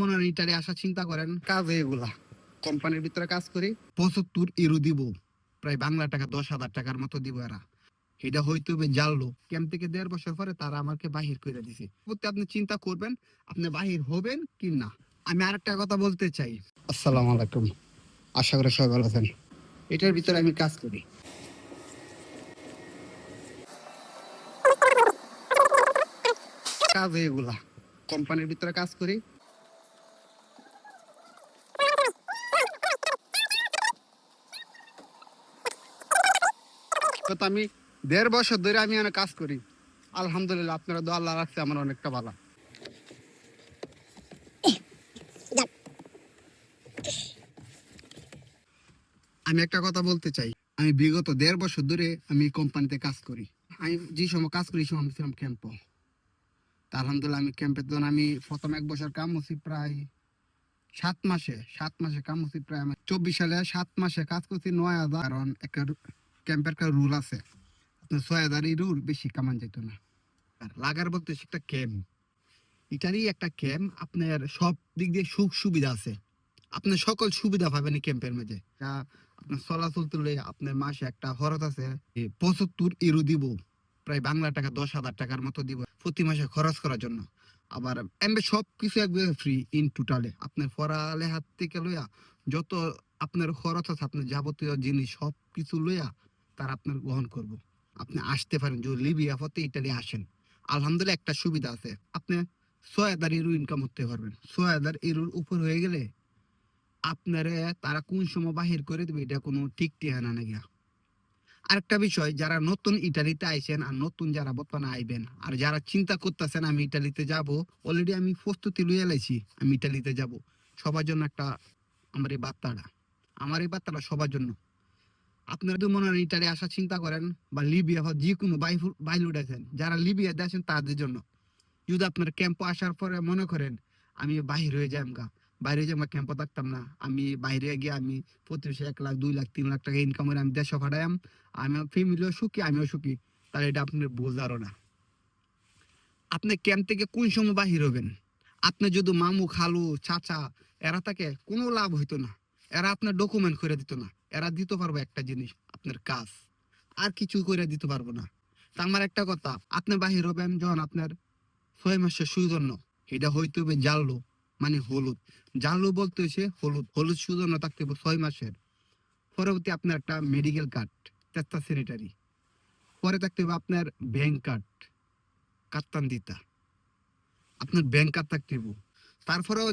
মনে হয় ইটালি আসা চিন্তা করেন, কাজে এগুলা কোম্পানির ভিতরে কাজ করি, ৭৫ ইউরো দিব, প্রায় বাংলা টাকা ১০,০০০ টাকার মতো দিব এরা। এটা হয়তো জানলো ক্যাম্প থেকে ১.৫ বছর পরে তারা আমাকে বাহির করে দিছে। আপনি চিন্তা করবেন আপনি বাহির হবেন কি না। আমি আরেকটা কথা বলতে চাই। আসসালামু আলাইকুম, আশা করি সবাই ভালো আছেন। এটার ভিতরে আমি কাজ করি, কাজ এগুলা কোম্পানির ভিতরে কাজ করি। তো আমি ১.৫ বছর ধরে আমি এখানে কাজ করি। আলহামদুলিল্লাহ, আপনারা দোয়া আল্লাহ রাখছে আমার অনেকটা ভালো। আমি একটা কথা বলতে চাই, আমি বিগত ১.৫ বছর ধরে আমি কোম্পানিতে কাজ করি। আমি যে সময় কাজ করি সময় আমি ছিলাম ক্যাম্প। আলহামদুলিল্লাহ আমি ক্যাম্পের জন্য আমি প্রথম ১ বছর কাম হচ্ছি প্রায় ৭ মাসে কাম হচ্ছি প্রায় আমি ২৪ সালে ৭ মাসে কাজ করছি ৯,০০০। কারণ একটা ক্যাম্পের একটা রুল আছে, আপনার ৬,০০০ রুল বেশি কামান যেত না। আর লাগার বলতে একটা ক্যাম্প, এটারই একটা ক্যাম্প, আপনার সব দিক দিয়ে সুখ সুবিধা আছে। আপনার সকল সুবিধা পাবেন এই ক্যাম্পের মধ্যে। আপনার চলাচল তুলে আপনার মাসে একটা খরচ আছে ৭৫ ইউরো দিব, প্রায় বাংলা টাকা ১০,০০০ টাকার মতো দিব প্রতি মাসে খরচ করার জন্য। আবার এমনি সবকিছু একবারে ফ্রি ইন টোটালে, আপনার পড়ালেখার থেকে লইয়া যত আপনার খরচ আছে, আপনার যাবতীয় জিনিস সব কিছু লইয়া তারা আপনার গ্রহণ করব। আপনি আসতে পারেন যদি লিবিয়া হতে ইটালি আসেন। আলহামদুলিল্লাহ একটা সুবিধা আছে, আপনি ৬,০০০ ইউরো ইনকাম করতে পারবেন। ৬,০০০ ইউরোর উপর হয়ে গেলে আপনারে তারা কোন সময় বাহির করে দেবে এটা কোনো ঠিক ঠিকানা নেই। আরেকটা বিষয়, যারা নতুন ইটালিতে আইছেন আর নতুন যারা বর্তমানে আইবেন আর যারা চিন্তা করতেছেন আমি ইটালিতে যাব, অলরেডি আমি প্রস্তুতি লইয়া লাইছি আমি ইটালিতে যাব, সবার জন্য একটা আমার এই বার্তাটা, আমার এই বার্তাটা সবার জন্য। আপনারা যদি মনে হয় ইটালি আসার চিন্তা করেন বা লিবিয়া বা যে কোনো বাইরে উঠেছেন, যারা লিবিয়াতে আছেন তাদের জন্য। যদি আপনার ক্যাম্পে আসার পরে মনে করেন আমি বাহির হয়ে যাই, বাইরে যে আমার ক্যাম্পে থাকতাম না, আমি বাইরে গিয়ে আমি প্রতি মাসে ১ লাখ ২ লাখ ৩ লাখ টাকা ইনকাম করে আমি দেশে পাঠাইম, আমার ফ্যামিলিও সুখী আমিও সুখী, তাহলে এটা আপনার ভুল ধারণা। আপনি ক্যাম্প থেকে কোন সময় বাহির হবেন, আপনার যদি মামু খালু চাচা এরা থাকে কোনো লাভ হইতো না, এরা আপনার ডকুমেন্ট করে দিত না, এরা দিতে পারবো একটা জিনিস আপনার কাজ, আর কিছু করে দিতে পারবো না। তা আমার একটা কথা, আপনি বাহির হবেন যখন আপনার ৬ মাসের সৌজন্য, এটা হইতে হবে জানলো মানে হলুদ, জানলো বলতে হচ্ছে হলুদ, হলুদ সৌজন্য থাকতে হবে ৬ মাসের। পরবর্তী আপনার একটা মেডিকেল কার্ড, তেস্তা স্যানিটারি, পরে থাকতে হবে আপনার ব্যাংক কার্ড, কাত্তান দিতা, আপনার ব্যাংক কার্ড থাকতে হবে। তারপরেও